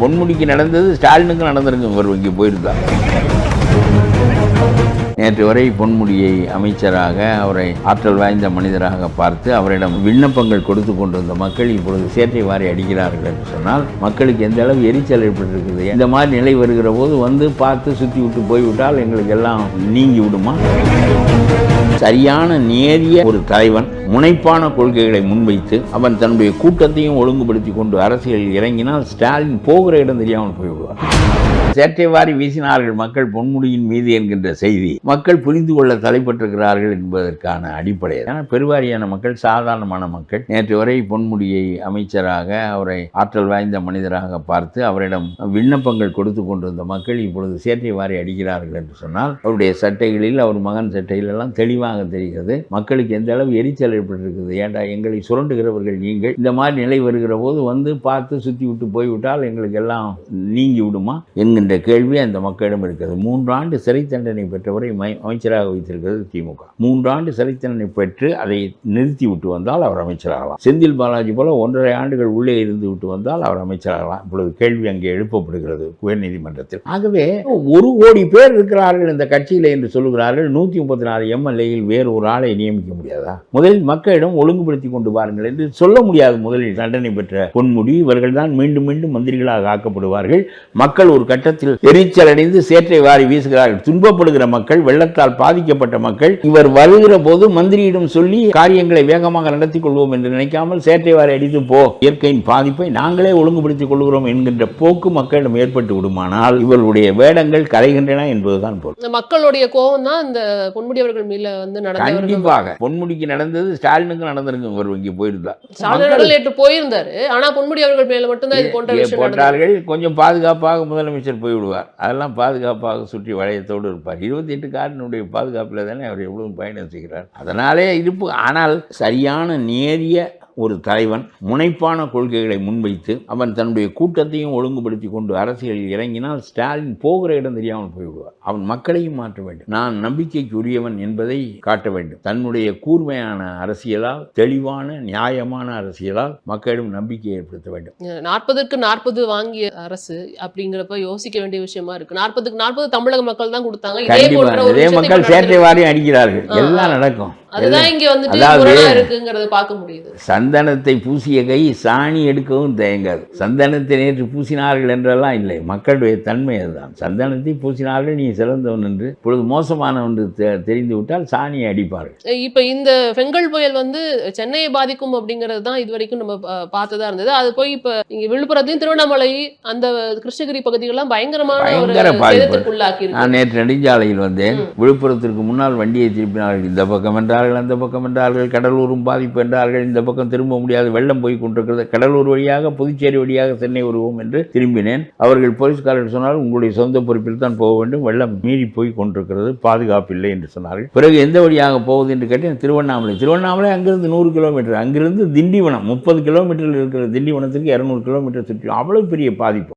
பொன்முடிக்கு நடந்தது ஸ்டாலினுக்கு நடந்திருக்கு. அவர் இங்கே போயிருந்தா. நேற்று வரை பொன்முடியை அமைச்சராக, அவரை ஆற்றல் வாய்ந்த மனிதராக பார்த்து அவரிடம் விண்ணப்பங்கள் கொடுத்து கொண்டிருந்த மக்கள் இப்பொழுது சேற்றை வாரி அடிக்கிறார்கள் என்று சொன்னால் மக்களுக்கு எந்த அளவு எரிச்சல் ஏற்பட்டிருக்குது. இந்த மாதிரி நிலை வருகிற போது வந்து பார்த்து சுற்றி விட்டு போய்விட்டால் எங்களுக்கு எல்லாம் நீங்கி விடுமா? சரியான நேரிய ஒரு தலைவன் முனைப்பான கொள்கைகளை முன்வைத்து அவன் தன்னுடைய கூட்டத்தையும் ஒழுங்குபடுத்தி கொண்டு அரசியலில் இறங்கினால் ஸ்டாலின் போகிற இடம் தெரியாமல் போய்விடுவார். சேற்றை வாரி வீசினார்கள் மக்கள் பொன்முடியின் மீது என்கின்ற செய்தி மக்கள் புரிந்து கொள்ள தலைப்பட்டிருக்கிறார்கள் என்பதற்கான அடிப்படை. பெருவாரியான மக்கள் சாதாரணமான மக்கள் நேற்று வரை பொன்முடியை அமைச்சராக, அவரை ஆற்றல் வாய்ந்த மனிதராக பார்த்து அவரிடம் விண்ணப்பங்கள் கொடுத்து கொண்டிருந்த மக்கள் இப்பொழுது சேற்றை வாரி அடிக்கிறார்கள் என்று சொன்னால் அவருடைய சட்டைகளில், அவர் மகன் சட்டையில் எல்லாம் தெளிவாக தெரிகிறது மக்களுக்கு எந்த அளவு எரிச்சல் ஏற்பட்டிருக்குது. ஏண்டா எங்களை சுரண்டுகிறவர்கள் நீங்கள், இந்த மாதிரி நிலை வருகிற போது வந்து பார்த்து சுற்றி விட்டு போய்விட்டால் எங்களுக்கு எல்லாம் நீங்கி விடுமா என்கின்ற கேள்வி அந்த மக்களிடம் இருக்கிறது. 3 ஆண்டு சிறை தண்டனை பெற்றவரை அமைச்சராக வைத்திருக்கிறது திமுக. 3 ஆண்டு சிறை தண்டனை பெற்று அதை நிறுத்தி விட்டு வந்தால் அவர் அமைச்சராகலாம். செந்தில் பாலாஜி போல 1.5 ஆண்டுகள் உள்ளே இருந்து விட்டு வந்தால் அவர் அமைச்சராகலாம். இப்பொழுது கேள்வி அங்கே எழுப்பப்படுகிறது உயர்நீதிமன்றத்தில். ஆகவே 1 கோடி பேர் இருக்கிறார்கள் இந்த கட்சியில் என்று சொல்லுகிறார்கள். 134 எம்எல்ஏயில் வேறு ஒரு ஆளை நியமிக்க முடியாதா? முதலில் மக்களிடம் ஒழுங்குபடுத்தி கொண்டு வாருங்கள் என்று சொல்ல முடியாது. முதலில் தண்டனை பெற்ற பொன்முடி இவர்கள் தான் மீண்டும் மீண்டும் மந்திரிகளாக ஆக்கப்படுவார்கள். மக்கள் ஒரு கட்டத்தில் எரிச்சல் அடைந்து சேற்றை வாரி வீசுகிறார்கள். துன்பப்படுகிற மக்கள், வெள்ளத்தால் பாதிக்கப்பட்ட மக்கள் இவர் வருகிற போது மந்திரியிடம் சொல்லி காரியங்களை வேகமாக நடத்தி கொள்வோம் என்று நினைக்காமல் சேற்றை வாரி அடித்து போ, இயற்கையின் பாதிப்பை நாங்களே ஒழுங்குபடுத்திக் கொள்கிறோம் என்கின்ற போக்கு மக்களிடம் ஏற்பட்டு விடுமானால் இவர்களுடைய வேடங்கள் கரைகின்றன என்பதுதான் பொருள். மக்களுடைய கோபம் தான் இந்த பொன்முடி அவர்கள் மேல வந்து கண்டிப்பாக பொன்முடிக்கு நடந்தது ஸ்டாலினுக்கு நடந்திருக்கு. அவர் இங்கே போயிருந்தா. ஸ்டாலின் நேற்று போயிருந்தாரு. ஆனா பொன்முடி அவர்கள் மேல மட்டும்தான் இது போன்ற விஷயம் போட்டார்கள். கொஞ்சம் பாதுகாப்பாக முதலமைச்சர் போய்விடுவார். அதெல்லாம் பாதுகாப்பாக சுற்றி வளையத்தோடு இருப்பார். 28 காரினுடைய பாதுகாப்பில் தானே அவர் எவ்வளவு பயணம் செய்கிறார். அதனாலே இருப்பு. ஆனால் சரியான நேரிய ஒரு தலைவன் முனைப்பான கொள்கைகளை முன்வைத்து அவன் தன்னுடைய கூட்டத்தையும் ஒழுங்குபடுத்தி கொண்டு அரசியலில் இறங்கினால் ஸ்டாலின் போகிற இடம் தெரியாமல் போய்விடுவார். அவன் மக்களையும் மாற்ற வேண்டும். நான் நம்பிக்கைக்கு உரியவன் என்பதை காட்ட வேண்டும். தன்னுடைய கூர்மையான அரசியலால், தெளிவான நியாயமான அரசியலால் மக்களிடம் நம்பிக்கையை ஏற்படுத்த வேண்டும். 40க்கு 40 வாங்கிய அரசு அப்படிங்கிறப்ப யோசிக்க வேண்டிய விஷயமா இருக்கு. 40க்கு 40 தமிழக மக்கள் தான் கொடுத்தாங்க. இதே மக்கள் சேற்றை வாரி அடிக்கிறார்கள். எல்லாம் நடக்கும். அதுதான் இங்க வந்துட்டு இருக்குங்கிறத பார்க்க முடியுது. சந்தனத்தை பூசிய கை சாணி எடுக்கவும் தயங்காது. சந்தனத்தை நேற்று பூசினார்கள் என்றெல்லாம் இல்லை. மக்களுடைய தன்மை அதுதான். சந்தனத்தை பூசினார்கள், நீ சிறந்தவன் என்று. இப்பொழுது மோசமானவன் தெரிந்து விட்டால் சாணியை அடிப்பார்கள். இப்ப இந்த பெங்கல் புயல் வந்து சென்னையை பாதிக்கும் அப்படிங்கிறது தான் இது வரைக்கும் நம்ம பார்த்ததா இருந்தது. அது போய் இப்ப இங்க விழுப்புரத்தையும், திருவண்ணாமலை, அந்த கிருஷ்ணகிரி பகுதிகள்லாம் பயங்கரமான சேதத்திற்குள்ளாக்கி இருக்கு. நான் நேற்று நெடுஞ்சாலையில் வந்தேன். விழுப்புரத்திற்கு முன்னால் வண்டியை திருப்பினார்கள். இந்த பக்கம் என்றார்கள், அந்த பக்கம் என்றார்கள். கடலூரும் பாதிப்பு என்றார்கள். இந்த பக்கம் திரும்ப முடியாது, வெள்ளம் போய் கொண்டிருக்கிறது. கடலூர் வழியாக புதுச்சேரி வழியாக சென்னை வருவோம் என்று திரும்பினேன். அவர்கள் போலீஸ்காரர்கள் சொன்னார்கள், உங்களுடைய சொந்த பொறுப்பில் தான் போக வேண்டும், வெள்ளம் மீறி போய் கொண்டிருக்கிறது, பாதுகாப்பு இல்லை என்று சொன்னார்கள். பிறகு எந்த வழியாக போவது என்று கேட்டேன். திருவண்ணாமலை அங்கிருந்து 100 கிலோமீட்டர், அங்கிருந்து திண்டிவனம் 30 கிலோமீட்டரில் இருக்கிற திண்டிவனத்திற்கு 200 கிலோமீட்டர் சுற்றி. அவ்வளவு பெரிய பாதிப்பு.